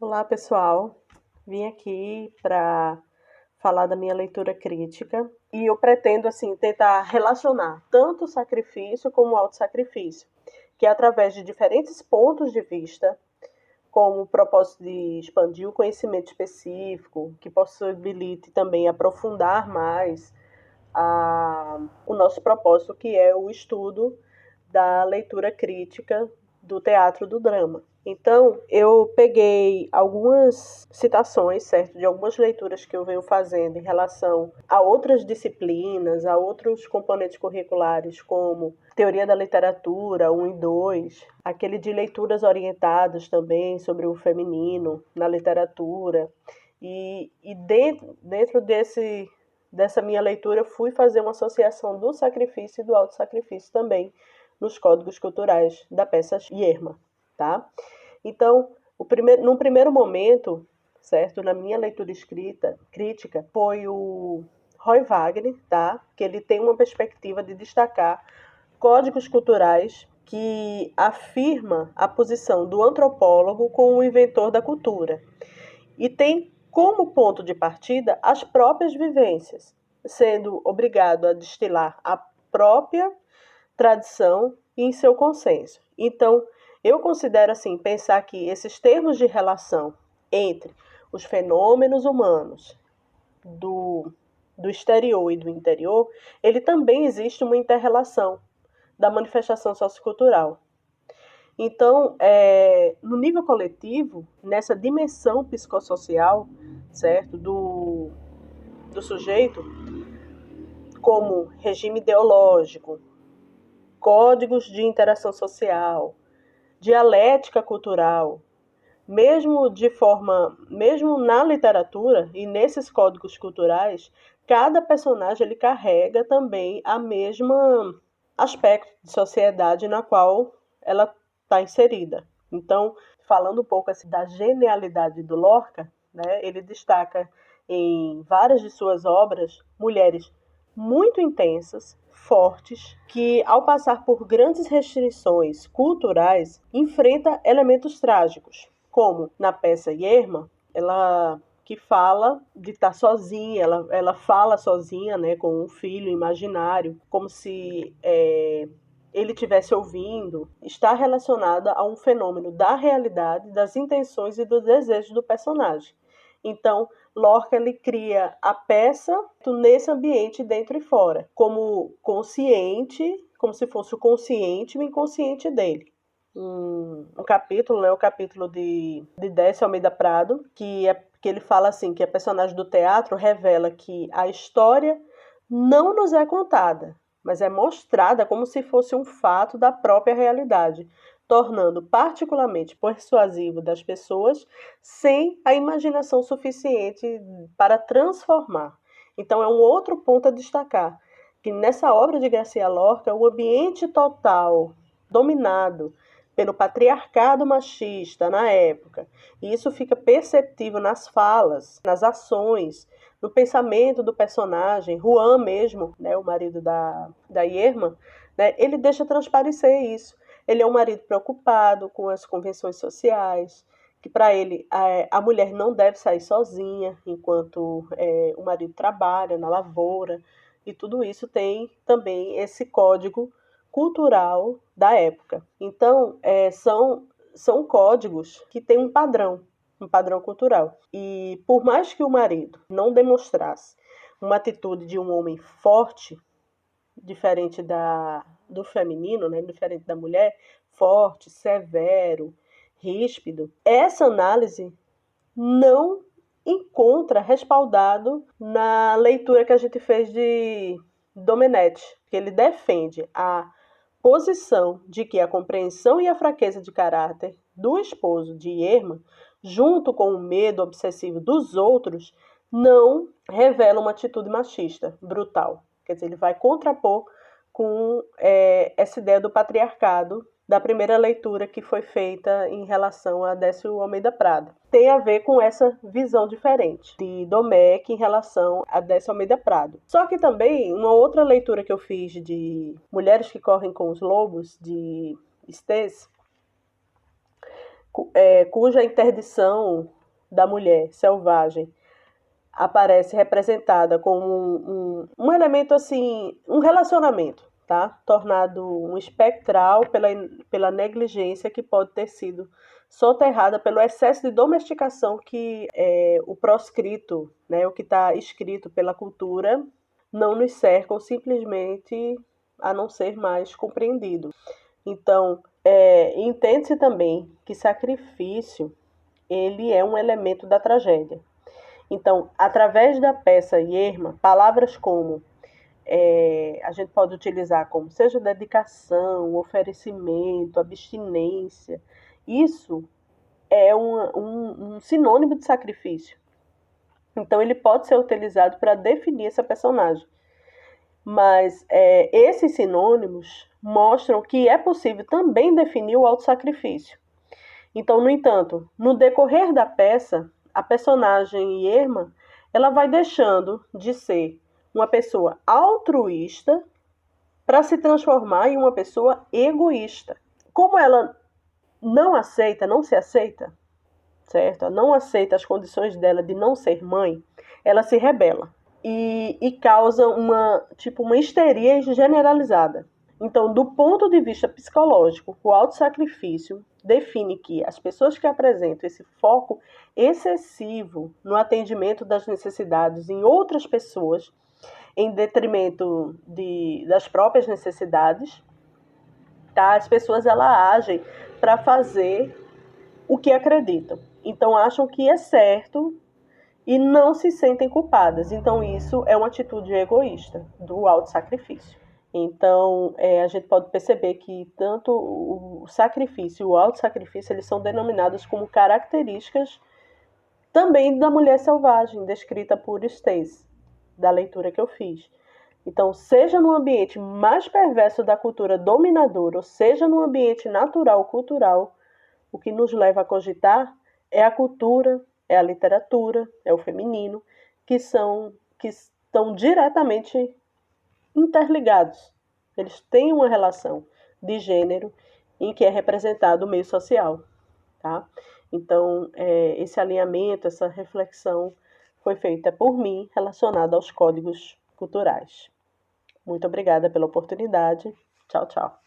Olá, pessoal. Vim aqui para falar da minha leitura crítica e eu pretendo assim tentar relacionar tanto o sacrifício como o autossacrifício, que é através de diferentes pontos de vista, com o propósito de expandir o conhecimento específico, que possibilite também aprofundar mais o nosso propósito, que é o estudo da leitura crítica do teatro do drama. Então, eu peguei algumas citações, certo, de algumas leituras que eu venho fazendo em relação a outras disciplinas, a outros componentes curriculares, como Teoria da Literatura 1 e 2, aquele de leituras orientadas também sobre o feminino na literatura. E dentro dessa minha leitura, eu fui fazer uma associação do sacrifício e do autossacrifício também nos códigos culturais da peça Yerma, tá? Então, num primeiro momento, certo, na minha leitura crítica, foi o Roy Wagner, tá? Que ele tem uma perspectiva de destacar códigos culturais que afirma a posição do antropólogo como o inventor da cultura e tem como ponto de partida as próprias vivências, sendo obrigado a destilar a própria tradição e em seu consenso. Então, eu considero assim, pensar que esses termos de relação entre os fenômenos humanos do exterior e do interior, ele também existe uma interrelação da manifestação sociocultural. Então, no nível coletivo, nessa dimensão psicossocial, certo, do sujeito, como regime ideológico, códigos de interação social, dialética cultural, mesmo na literatura e nesses códigos culturais, cada personagem ele carrega também a mesma aspecto de sociedade na qual ela está inserida. Então, falando um pouco assim, da genialidade do Lorca, né, ele destaca em várias de suas obras mulheres muito intensas, fortes, que ao passar por grandes restrições culturais, enfrenta elementos trágicos, como na peça Yerma, ela que fala de estar sozinha, ela fala sozinha, né, com um filho imaginário, como se ele estivesse ouvindo, está relacionada a um fenômeno da realidade, das intenções e dos desejos do personagem. Então, Lorca ele cria a peça nesse ambiente dentro e fora, como consciente, como se fosse o consciente e o inconsciente dele. Um capítulo, né, o capítulo de Décio Almeida Prado, que ele fala assim, que a personagem do teatro revela que a história não nos é contada, mas é mostrada como se fosse um fato da própria realidade, tornando particularmente persuasivo das pessoas sem a imaginação suficiente para transformar. Então é um outro ponto a destacar, que nessa obra de Garcia Lorca, o ambiente total dominado pelo patriarcado machista na época, e isso fica perceptível nas falas, nas ações, no pensamento do personagem, Juan mesmo, né, o marido da Yerma, né, ele deixa transparecer isso. Ele é um marido preocupado com as convenções sociais, que para ele a mulher não deve sair sozinha enquanto o marido trabalha na lavoura, e tudo isso tem também esse código cultural da época. Então, são códigos que têm um padrão cultural. E por mais que o marido não demonstrasse uma atitude de um homem forte, diferente do feminino, né, diferente da mulher, forte, severo, ríspido, essa análise não encontra respaldado na leitura que a gente fez de Domenech, que ele defende a posição de que a compreensão e a fraqueza de caráter do esposo de Yerma, junto com o medo obsessivo dos outros, não revelam uma atitude machista, brutal. Quer dizer, ele vai contrapor com essa ideia do patriarcado da primeira leitura que foi feita em relação a Décio Almeida Prado. Tem a ver com essa visão diferente de Domecq em relação a Décio Almeida Prado. Só que também, uma outra leitura que eu fiz de Mulheres que Correm com os Lobos, de Stes, cuja interdição da mulher selvagem aparece representada como um elemento assim, um relacionamento, tá? Tornado um espectral pela negligência que pode ter sido soterrada pelo excesso de domesticação que o proscrito, né, o que está escrito pela cultura, não nos cercam simplesmente a não ser mais compreendido. Então, entende-se também que sacrifício ele é um elemento da tragédia. Então, através da peça Yerma, palavras como a gente pode utilizar como seja dedicação, oferecimento, abstinência, isso é um sinônimo de sacrifício. Então, ele pode ser utilizado para definir essa personagem. Mas esses sinônimos mostram que é possível também definir o autossacrifício. Então, no entanto, no decorrer da peça, a personagem Yerma, ela vai deixando de ser uma pessoa altruísta para se transformar em uma pessoa egoísta. Como ela não se aceita, certo? Não aceita as condições dela de não ser mãe, ela se rebela e causa uma histeria generalizada. Então, do ponto de vista psicológico, o autossacrifício define que as pessoas que apresentam esse foco excessivo no atendimento das necessidades em outras pessoas, em detrimento das próprias necessidades, tá? As pessoas agem para fazer o que acreditam. Então, acham que é certo e não se sentem culpadas. Então, isso é uma atitude egoísta do autossacrifício. Então, a gente pode perceber que tanto o sacrifício e o autossacrifício, eles são denominados como características também da mulher selvagem, descrita por Stace, da leitura que eu fiz. Então, seja no ambiente mais perverso da cultura dominadora, ou seja no ambiente natural, cultural, o que nos leva a cogitar é a cultura, é a literatura, é o feminino, que estão diretamente interligados. Eles têm uma relação de gênero em que é representado o meio social, tá? Então, esse alinhamento, essa reflexão foi feita por mim relacionada aos códigos culturais. Muito obrigada pela oportunidade. Tchau, tchau.